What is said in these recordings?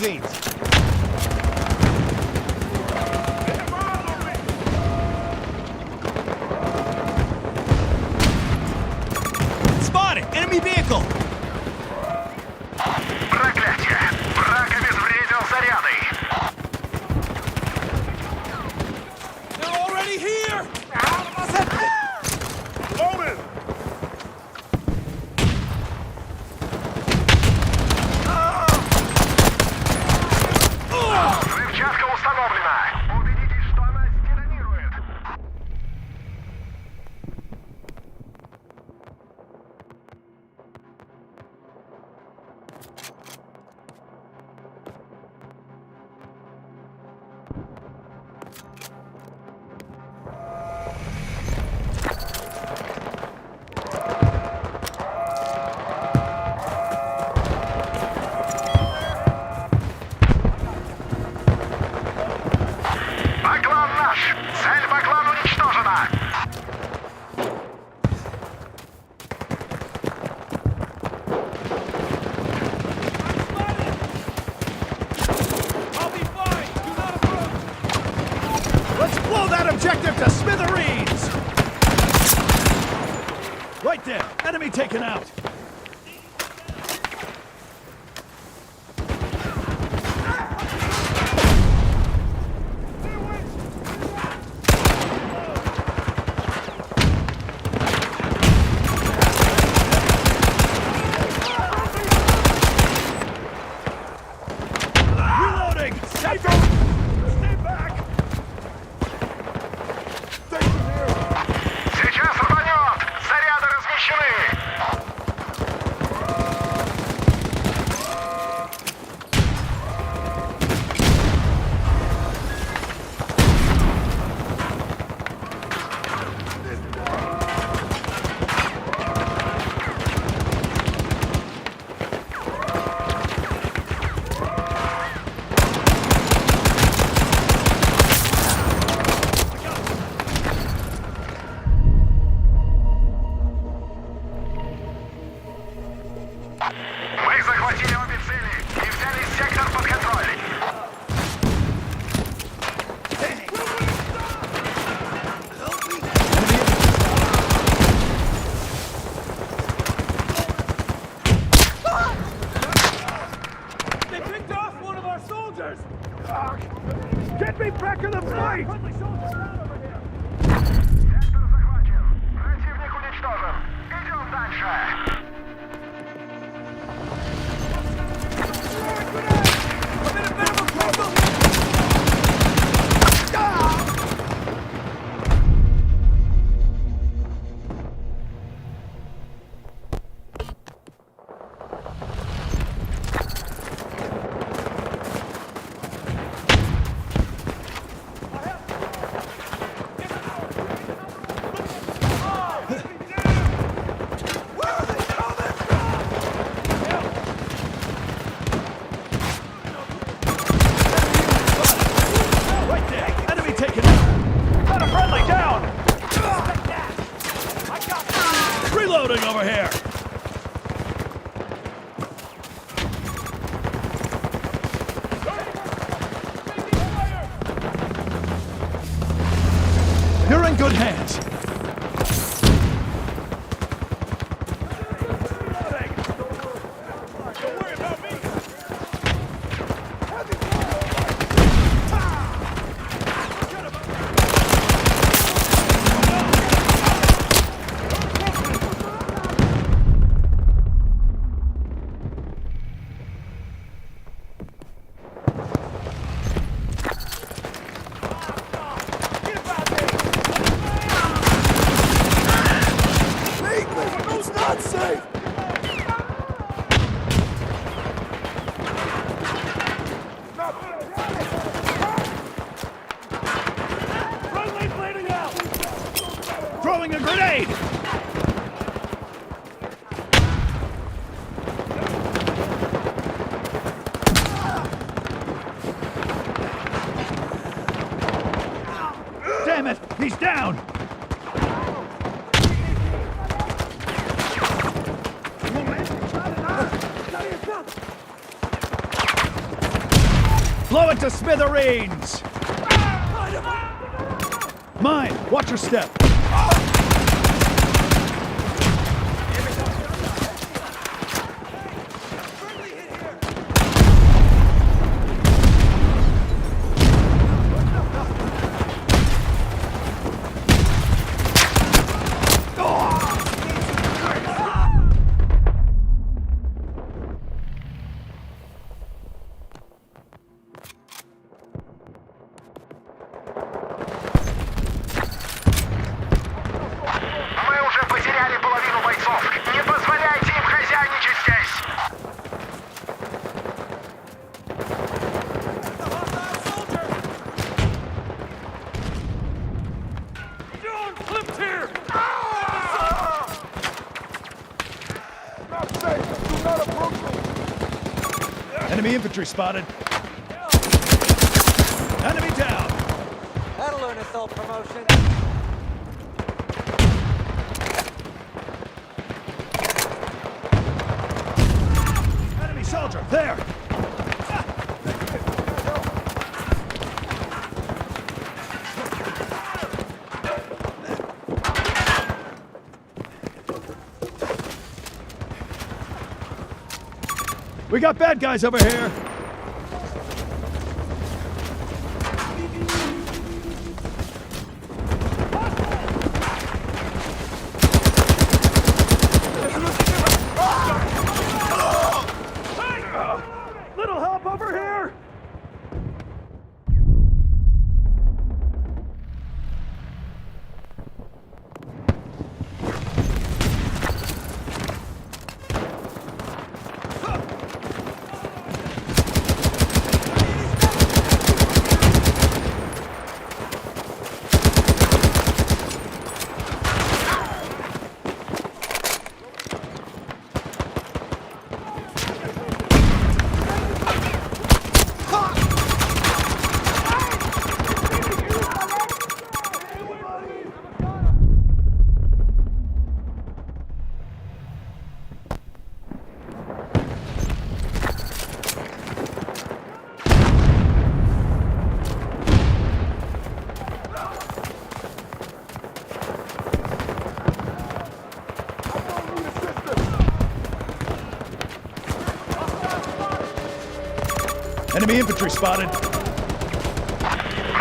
magazines. Spotted! Enemy vehicle! Проклятие! Враг обезвредил заряды! They're already here! Омен! Взрывчатка установлена! Убедитесь, что она сдетонирует! Баклан наш! Цель Баклан уничтожена! I'll be fine! Do not approach! Let's blow that objective to smithereens! Right there! Enemy taken out! Reloading! Stay back! Сейчас рванет! Заряды размещены! Мы захватили обе цели и взяли сектор под контроль. They picked off one of our soldiers! Get me back in the fight! Сектор захвачен. Противник уничтожен. Идем дальше. I'm in a bit of a pickle! Right there! Enemy taken out! Got a friendly down! Reloading over here! You're in good hands. Don't worry about me. It's not safe! Friendly bleeding out! Throwing a grenade! Damn it! He's down! Blow it to smithereens! Mine! Watch your step! Мы уже потеряли половину бойцов. Не позволяйте им хозяйничать здесь. Enemy infantry spotted. Enemy down! That'll earn assault promotion. Enemy soldier! There! We got bad guys over here! Little help over here! Enemy infantry spotted.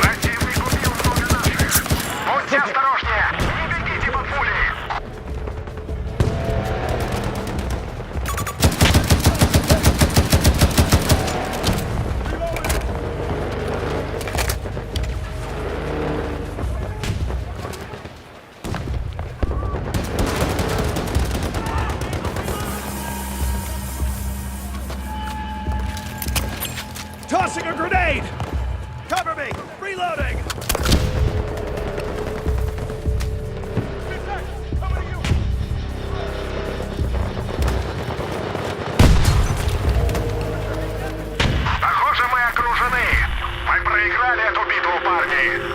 Противник убил много наших. Будьте осторожнее. Не бегите под пули. Tossing a grenade! Cover me! Reloading! Похоже, мы окружены. Мы проиграли эту битву, парни.